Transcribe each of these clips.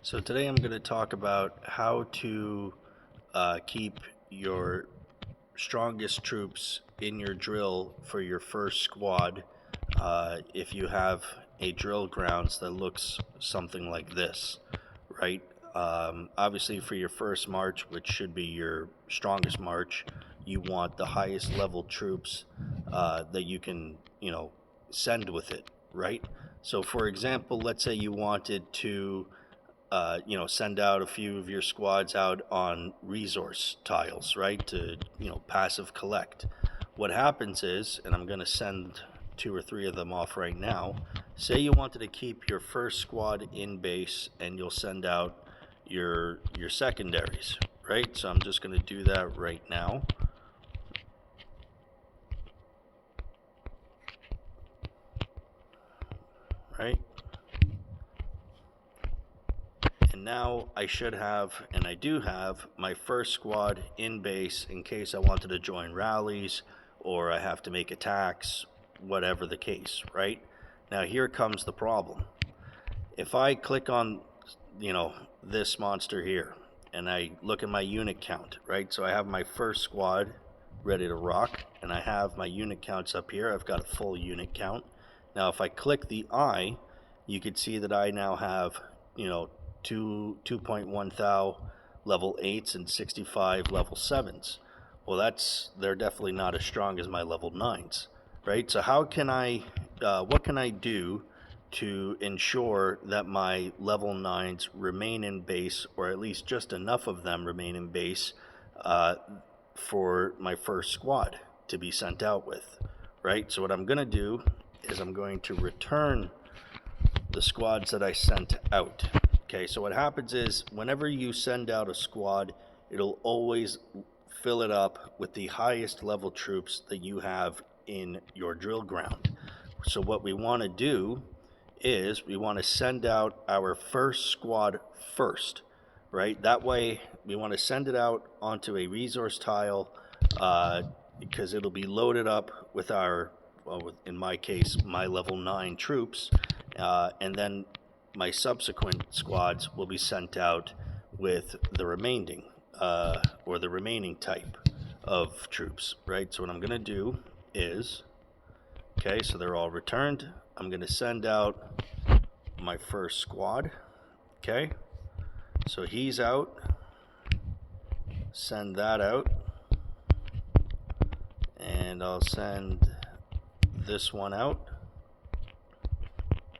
So today I'm going to talk about how to keep your strongest troops in your drill for your first squad if you have a drill grounds that looks something like this, right? Obviously for your first march, which should be your strongest march, you want the highest level troops that you can, send with it, right? So for example, let's say you wanted to send out a few of your squads out on resource tiles, right? To, passive collect. What happens is, and I'm going to send 2 or 3 of them off right now. Say you wanted to keep your first squad in base and you'll send out your secondaries, right? So I'm just going to do that right now. Right? And now I should have, and I do have, my first squad in base in case I wanted to join rallies or I have to make attacks, whatever the case, right? Now here comes the problem. If I click on, this monster here and I look at my unit count, right? So I have my first squad ready to rock and I have my unit counts up here. I've got a full unit count. Now if I click the eye, you can see that I now have, 2.1 thou level 8s and 65 level 7s. Well, they're definitely not as strong as my level 9s, right? So how can what can I do to ensure that my level 9s remain in base, or at least just enough of them remain in base for my first squad to be sent out with, right? So what I'm going to do is I'm going to return the squads that I sent out. Okay, so what happens is whenever you send out a squad, it'll always fill it up with the highest level troops that you have in your drill ground. So what we want to do is we want to send out our first squad first, right? That way we want to send it out onto a resource tile because it'll be loaded up with our, well, in my case, my level 9 troops, and then my subsequent squads will be sent out with the remaining type of troops, right? So what I'm going to do is, okay, so they're all returned. I'm going to send out my first squad, okay? So he's out. Send that out. And I'll send this one out.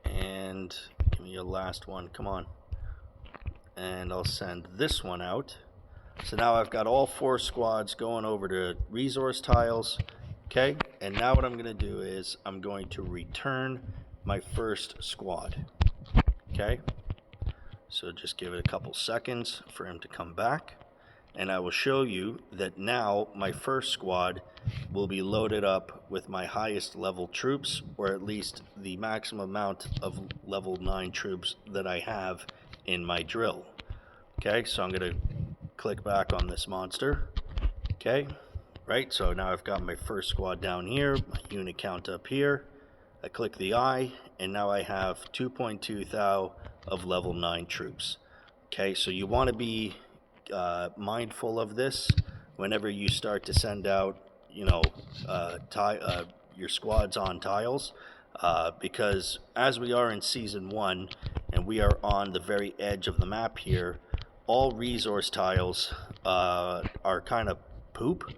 And give me your last one, come on. And I'll send this one out. So now I've got all 4 squads going over to resource tiles, okay? And now what I'm going to do is I'm going to return my first squad, okay? So just give it a couple seconds for him to come back. And I will show you that now my first squad will be loaded up with my highest level troops, or at least the maximum amount of level 9 troops that I have in my drill. Okay, so I'm going to click back on this monster. Okay, right, so now I've got my first squad down here, my unit count up here. I click the eye, and now I have 2.2 thou of level 9 troops. Okay, so you want to be mindful of this whenever you start to send out, your squads on tiles, because as we are in season 1 and we are on the very edge of the map here, all resource tiles are kind of poop,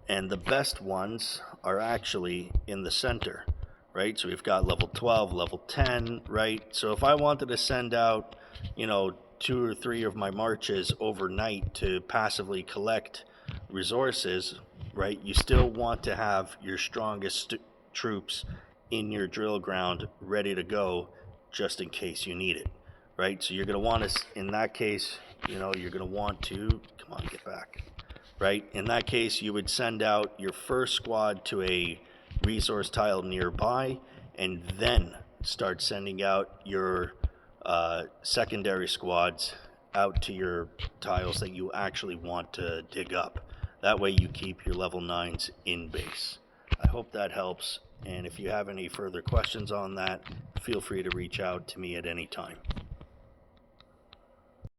and the best ones are actually in the center, right? So we've got level 12, level 10, right? So if I wanted to send out, 2 or 3 of my marches overnight to passively collect resources, right, you still want to have your strongest troops in your drill ground ready to go just in case you need it, right? So you're going to want to, in that case, you're going to want to, come on, get back, right? In that case, you would send out your first squad to a resource tile nearby and then start sending out your secondary squads out to your tiles that you actually want to dig up. That way you keep your level 9s in base. I hope that helps, and if you have any further questions on that, feel free to reach out to me at any time.